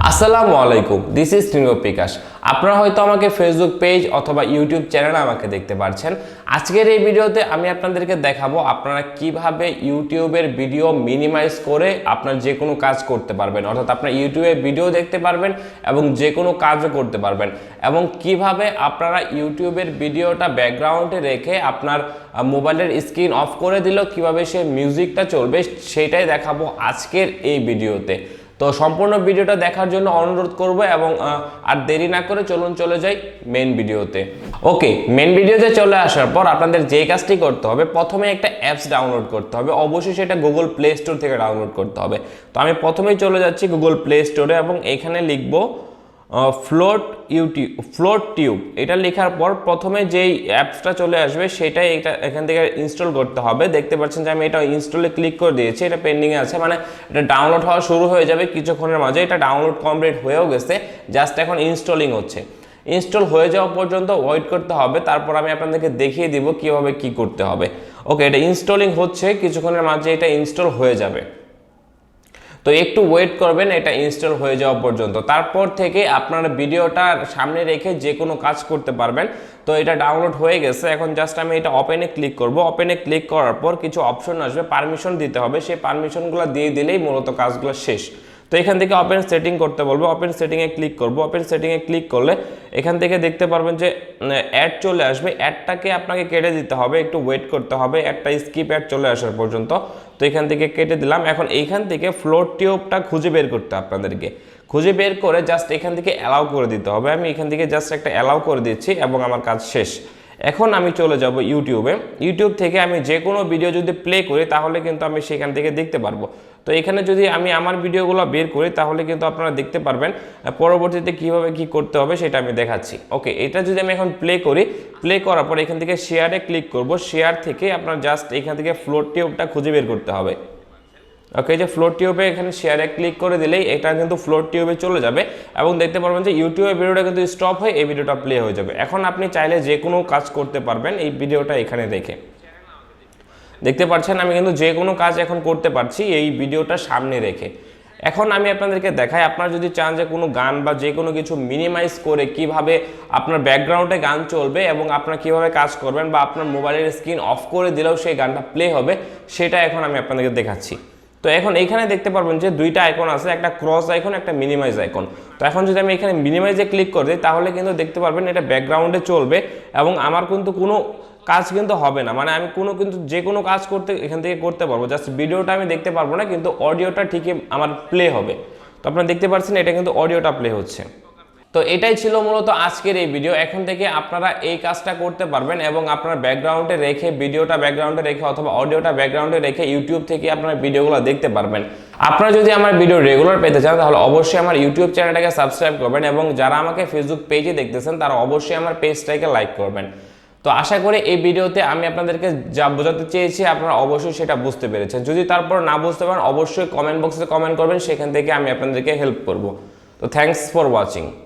আসসালামু আলাইকুম, this is Nerob Pikash। আপনারা হয়তো আমাকে ফেসবুক পেজ অথবা ইউটিউব চ্যানেলে আমাকে দেখতে পাচ্ছেন। আজকের এই ভিডিওতে আমি আপনাদেরকে দেখাবো আপনারা কিভাবে ইউটিউবের ভিডিও মিনিমাইজ করে আপনার যে কোনো কাজ করতে পারবেন, অর্থাৎ আপনার ইউটিউবে ভিডিও দেখতে পারবেন এবং যে কোনো কাজও করতে পারবেন, এবং কিভাবে আপনারা ইউটিউবের ভিডিওটা ব্যাকগ্রাউন্ডে রেখে আপনার মোবাইলের স্ক্রিন অফ করে দিলেও কিভাবে সে মিউজিকটা চলবে সেটাই দেখাবো আজকের এই ভিডিওতে। তো সম্পূর্ণ ভিডিওটা দেখার জন্য অনুরোধ করব এবং আর দেরি না করে চলে যাই মেন ভিডিওতে। ওকে, মেন ভিডিওতে চলে আসার পর আপনাদের যে কাজটি করতে হবে, প্রথমে একটা অ্যাপস ডাউনলোড করতে হবে। অবশ্যই সেটা গুগল প্লে স্টোর থেকে ডাউনলোড করতে হবে। তো আমি প্রথমেই চলে যাচ্ছি গুগল প্লে স্টোরে এবং এখানে লিখবো ফ্লোট টিউব। এটা লেখার পর প্রথমে যেই অ্যাপসটা চলে আসবে সেটাই এখান থেকে ইনস্টল করতে হবে। দেখতে পাচ্ছেন যে আমি এটা ইনস্টলে ক্লিক করে দিয়েছি, এটা পেন্ডিংয়ে আছে, মানে এটা ডাউনলোড হওয়া শুরু হয়ে যাবে কিছুক্ষণের মাঝে। এটা ডাউনলোড কমপ্লিট হয়েও গেছে, জাস্ট এখন ইনস্টলিং হচ্ছে। ইনস্টল হয়ে যাওয়া পর্যন্ত ওয়েট করতে হবে, তারপর আমি আপনাদেরকে দেখিয়ে দিব কিভাবে কি করতে হবে। ওকে, এটা ইনস্টলিং হচ্ছে, কিছুক্ষণের মাঝে এটা ইনস্টল হয়ে যাবে। তো একটু ওয়েট করবেন এটা ইনস্টল হয়ে যাওয়া পর্যন্ত। তারপর থেকে আপনারা ভিডিওটা সামনে রেখে যে কোনো কাজ করতে পারবেন। তো এটা ডাউনলোড হয়ে গেছে, এখন জাস্ট আমি এটা ওপেনে ক্লিক করব। ওপেনে ক্লিক করার পর কিছু অপশন আসবে, পারমিশন দিতে হবে। সেই পারমিশনগুলো দিয়ে দিলেই মূলত কাজগুলো শেষ। তো এখান থেকে ওপেন সেটিং করতে বলবো, ওপেন সেটিংয়ে ক্লিক করব। ওপেন সেটিংয়ে ক্লিক করলে এখান থেকে দেখতে পারবেন যে অ্যাড চলে আসবে। অ্যাডটাকে আপনাকে কেটে দিতে হবে, একটু ওয়েট করতে হবে একটা স্কিপ অ্যাড চলে আসার পর্যন্ত। তো এখান থেকে কেটে দিলাম। এখন এইখান থেকে ফ্লোট টিউবটা খুঁজে বের করতে আপনাদেরকে, খুঁজে বের করে জাস্ট এখান থেকে অ্যালাউ করে দিতে হবে। আমি এখান থেকে জাস্ট একটা অ্যালাউ করে দিচ্ছি এবং আমার কাজ শেষ। এখন আমি চলে যাব ইউটিউবে। ইউটিউব থেকে আমি যে কোনো ভিডিও যদি প্লে করি তাহলে কিন্তু আমি সেখান থেকে দেখতে পারবো। তো এখানে যদি আমি আমার ভিডিওগুলো বের করি তাহলে কিন্তু আপনারা দেখতে পারবেন পরবর্তীতে কিভাবে কি করতে হবে সেটা আমি দেখাচ্ছি। ওকে, এটা যদি আমি এখন প্লে করি, প্লে করার পর এখান থেকে শেয়ারে ক্লিক করব। শেয়ার থেকে আপনার জাস্ট এখান থেকে ফ্লোট টিউবটা খুঁজে বের করতে হবে। ওকে, যে ফ্লোট টিউবে এখানে শেয়ারে ক্লিক করে দিলেই এটা কিন্তু ফ্লোট টিউবে চলে যাবে এবং দেখতে পারবেন যে ইউটিউবের ভিডিওটা কিন্তু স্টপ হয়ে এই ভিডিওটা প্লে হয়ে যাবে। এখন আপনি চাইলে যে কোনো কাজ করতে পারবেন এই ভিডিওটা এখানে রেখে। দেখতে পাচ্ছেন আমি কিন্তু যে কোনো কাজ এখন করতে পারছি এই ভিডিওটা সামনে রেখে। এখন আমি আপনাদেরকে দেখাই, আপনারা যদি চান যে কোনো গান বা যে কোনো কিছু মিনিমাইজ করে কিভাবে আপনার ব্যাকগ্রাউন্ডে গান চলবে এবং আপনারা কিভাবে কাজ করবেন বা আপনার মোবাইলের স্ক্রিন অফ করে দিলেও সেই গানটা প্লে হবে, সেটা এখন আমি আপনাদেরকে দেখাচ্ছি। তো এখন এইখানে দেখতে পারবেন যে দুইটা আইকন আছে, একটা ক্রস আইকন, একটা মিনিমাইজ আইকন। তো এখন যদি আমি এখানে মিনিমাইজে ক্লিক করে দিই তাহলে কিন্তু দেখতে পারবেন এটা ব্যাকগ্রাউন্ডে চলবে এবং আমার কিন্তু কোনো কাজ কিন্তু হবে না, মানে আমি কিন্তু যে কোনো কাজ করতে এখান থেকে করতে পারবো। জাস্ট ভিডিওটা আমি দেখতে পারবো না, কিন্তু অডিওটা ঠিকই আমার প্লে হবে। তো আপনারা দেখতে পাচ্ছেন এটা কিন্তু অডিওটা প্লে হচ্ছে। তো এটাই ছিল মূলত আজকের এই ভিডিও। এখন থেকে আপনারা এই কাজটা করতে পারবেন এবং আপনার ব্যাকগ্রাউন্ডে রেখে ভিডিওটা ব্যাকগ্রাউন্ডে রেখে অথবা অডিওটা ব্যাকগ্রাউন্ডে রেখে ইউটিউব থেকে আপনার ভিডিওগুলো দেখতে পারবেন। আপনারা যদি আমার ভিডিও রেগুলার পেতে চান তাহলে অবশ্যই আমার ইউটিউব চ্যানেলটাকে সাবস্ক্রাইব করবেন এবং যারা আমাকে ফেসবুক পেজে দেখতেছেন তারা অবশ্যই আমার পেজটাকে লাইক করবেন। তো আশা করি এই ভিডিওতে আমি আপনাদেরকে যা বোঝাতে চেয়েছি আপনারা অবশ্যই সেটা বুঝতে পেরেছেন। যদি তারপর না বুঝতে পারেন অবশ্যই কমেন্ট বক্সে কমেন্ট করবেন, সেখান থেকে আমি আপনাদেরকে হেল্প করব। তো থ্যাঙ্কস ফর ওয়াচিং।